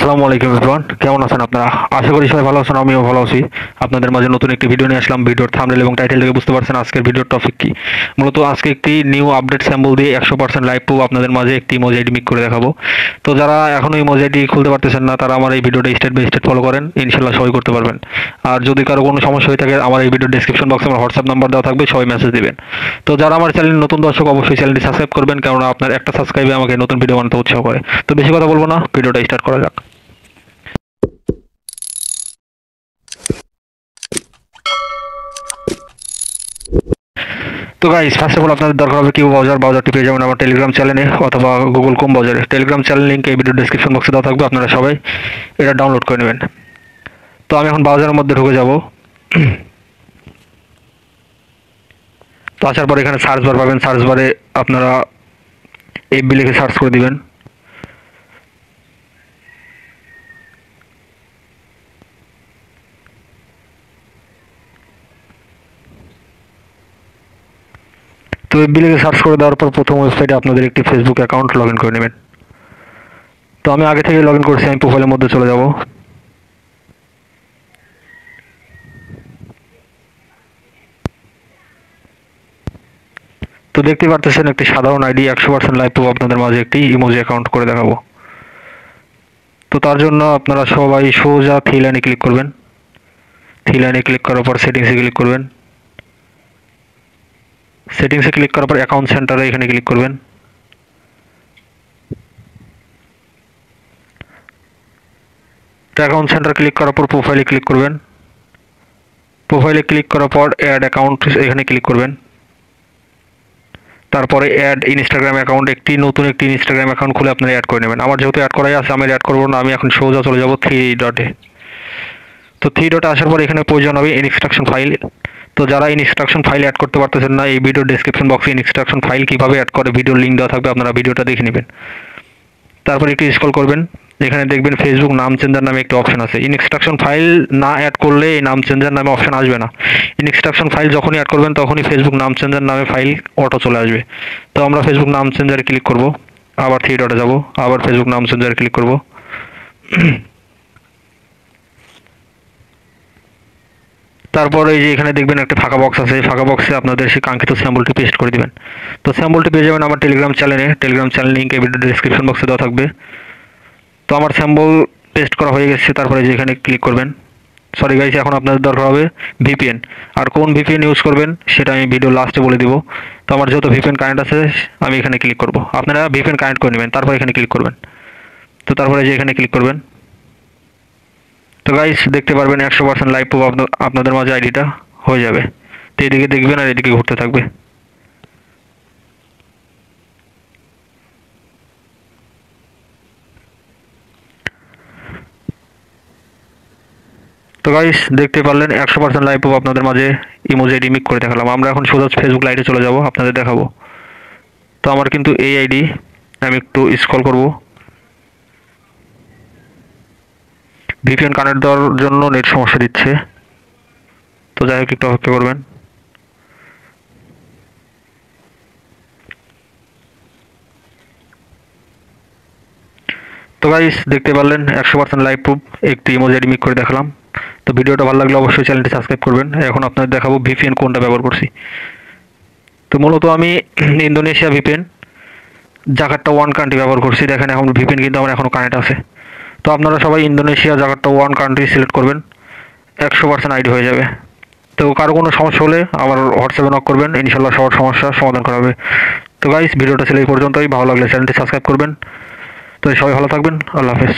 আসসালামু আলাইকুম এভরিওয়ান, কেমন আছেন আপনারা? আশা করি সবাই ভালো আছেন, আমিও ভালো আছি। আপনাদের মাঝে নতুন একটি ভিডিও নিয়ে আসলাম। ভিডিওর থাম্বনেল এবং টাইটেল থেকে বুঝতে পারছেন আজকের ভিডিওর টপিক কি। মূলত আজকে একটি নিউ আপডেট স্যাম্পল দিয়ে 100% লাইভ প্রুফ আপনাদের মাঝে একটি ইমোজি আইডি মিক করে দেখাবো। তো যারা এখনো ইমোজি আইডি খুলতে পারতেছেন না, তারা আমার এই ভিডিওটা স্টেপ বাই স্টেপ ফলো করেন, ইনশাল্লাহ সবাই করতে পারবেন। আর যদি কারো কোনো সমস্যা হয়ে থাকে, আমার এই ভিডিওর ডেসক্রিপশন বক্সে আমার হোয়াটসঅ্যাপ নাম্বার দেওয়া থাকবে, সবাই মেসেজ দিবেন। তো যারা আমার চ্যানেল নতুন দর্শক, অবশ্যই চ্যানেলটি সাবস্ক্রাইব করবেন, কেননা আপনার একটা সাবস্ক্রাইবে আমাকে নতুন ভিডিও বানাতে উৎসাহ করে। তো বেশি কথা বলবো না, ভিডিওটা স্টার্ট করা যাক। তো গাইস, ফার্স্ট অফ অল আপনাদের দরকার হবে কিউ ব্রাউজারটি পেয়ে যাবেন আমার টেলিগ্রাম চ্যানেলে অথবা গুগল ক্রোম ব্রাউজারে। টেলিগ্রাম চ্যানেল লিঙ্ক এই ভিডিও ডেসক্রিপশন বক্সে দেওয়া থাকবে, আপনারা সবাই এটা ডাউনলোড করে নেবেন। তো আমি এখন ব্রাউজারের মধ্যে ঢুকে যাব। তো আসার পর এখানে সার্চ বার পাবেন, সার্চ বারে আপনারা এফবি লিখে সার্চ করে দিবেন। তো এফবি লিখে সার্চ করে দেওয়ার পর প্রথম ওয়েবসাইটে আপনাদের একটি ফেসবুক অ্যাকাউন্ট লগ ইন করে নেবেন। তো আমি আগে থেকে লগ ইন করছি, আমি প্রোফাইলের মধ্যে চলে যাব। তো দেখতে পারতেছেন একটি সাধারণ আইডি 100% লাইভ প্রুফ আপনাদের মাঝে একটি ইমোজি অ্যাকাউন্ট করে দেখাবো। তো তার জন্য আপনারা সবাই সোজা থ্রি লাইনে ক্লিক করবেন। থ্রি লাইনে ক্লিক করার পর সেটিংসে ক্লিক করবেন। সেটিংসে ক্লিক করার পর অ্যাকাউন্ট সেন্টারে এখানে ক্লিক করবেন। অ্যাকাউন্ট সেন্টার ক্লিক করার পর প্রোফাইলে ক্লিক করবেন। প্রোফাইলে ক্লিক করার পর অ্যাড অ্যাকাউন্ট এখানে ক্লিক করবেন। তারপরে অ্যাড ইনস্টাগ্রাম অ্যাকাউন্ট, নতুন একটি ইনস্টাগ্রাম অ্যাকাউন্ট খুলে আপনারা অ্যাড করে নেবেন। আমার যেহেতু অ্যাড করাই আছে, আমি অ্যাড করবো না, আমি এখন সোজা চলে যাব থ্রি ডটে। তো থ্রি ডটে আসার পর এখানে প্রয়োজন হবে ইনস্ট্রাকশন ফাইল। তো যারা ইনস্ট্রাকশন ফাইল অ্যাড করতে পারতেছেন না, এই ভিডিও ডেসক্রিপশন বক্সে ইনস্ট্রাকশন ফাইল কীভাবে অ্যাড করে ভিডিওর লিঙ্ক দেওয়া থাকবে, আপনারা ভিডিওটা দেখে নেবেন। তারপর একটু স্ক্রল করবেন, এখানে দেখবেন ফেসবুক নাম চেঞ্জার নামে একটা অপশন আছে। ইনস্ট্রাকশন ফাইল না অ্যাড করলে এই নাম চেঞ্জার নামে অপশন আসবে না। ইনস্ট্রাকশন ফাইল যখনই অ্যাড করবেন তখনই ফেসবুক নাম চেঞ্জার নামে ফাইল অটো চলে আসবে। তো আমরা ফেসবুক নাম চেঞ্জারে ক্লিক করব, আবার থ্রি ডটে যাব, আবার ফেসবুক নাম চেঞ্জারে ক্লিক করব। তারপর এই যে এখানে দেখবেন একটা ফাঁকা বক্স আছে, ফাঁকা বক্সে আপনাদের সেই কাঙ্ক্ষিত স্যাম্পলটি পেস্ট করে দিবেন। তো স্যাম্পলটি পেয়ে যাবেন আমার টেলিগ্রাম চ্যানেলে। টেলিগ্রাম চ্যানেল লিঙ্ক এই ভিডিও ডেসক্রিপশন বক্সে দেওয়া থাকবে। তো আমার স্যাম্পল পেস্ট করা হয়ে গেছে। তারপরে যে এখানে ক্লিক করবেন। সরি গাইস, এখন আপনাদের দরকার হবে ভিপিএন। আর কোন ভিপিএন ইউজ করবেন সেটা আমি ভিডিও লাস্টে বলে দিব। তো আমার যেহেতু ভিপিএন কানেক্ট আছে, আমি এখানে ক্লিক করব। আপনারা ভিপিএন কানেক্ট করে নেবেন, তারপর এখানে ক্লিক করবেন। তো তারপরে যে এখানে ক্লিক করবেন। তো গাইস, দেখতে পারবেন 100% লাইভ প্রুফ আপনাদের মাঝে আইডিটা হয়ে যাবে। তো এদিকে দেখবেন আর এদিকে ঘুরতে থাকবে। তো গাইস, দেখতে পারলেন 100% লাইভ প্রুফ আপনাদের মাঝে ইমোজি আইডি মিক করে দেখালাম। আমরা এখন সোজা ফেসবুক লাইভে চলে যাব, আপনাদের দেখাবো। তো আমার কিন্তু এই আইডি, আমি একটু স্ক্রল করব। ভিপিএন কানেক্ট দেওয়ার জন্য নেট সমস্যা দিচ্ছে, তো যাই হোক একটু অপেক্ষা করবেন। তো গাইস, দেখতে পারলেন 100% লাইভ প্রুফ একটি ইমোজি আইডি মিক করে দেখালাম। তো ভিডিওটা ভালো লাগলে অবশ্যই চ্যানেলটি সাবস্ক্রাইব করবেন। এখন আপনাদের দেখাবো ভিপিএন কোনটা ব্যবহার করছি। তো মূলত আমি Indonesia VPN Jakarta one country ব্যবহার করছি। দেখেন এখন ভিপিএন কিন্তু আমার এখনও কানেক্ট আছে। তো আপনারা সবাই Indonesia Jakarta one country select করবেন, 100% আইডি হয়ে যাবে। তো কারো কোনো সমস্যা হলে আমার হোয়াটসঅ্যাপে নক করবেন, ইনশাল্লাহ সবার সমস্যার সমাধান করা হবে। তো গাইস, ভিডিওটা ছিল এই পর্যন্তই। ভালো লাগলে চ্যানেলটি সাবস্ক্রাইব করবেন। তো সবাই ভালো থাকবেন, আল্লাহ হাফেজ।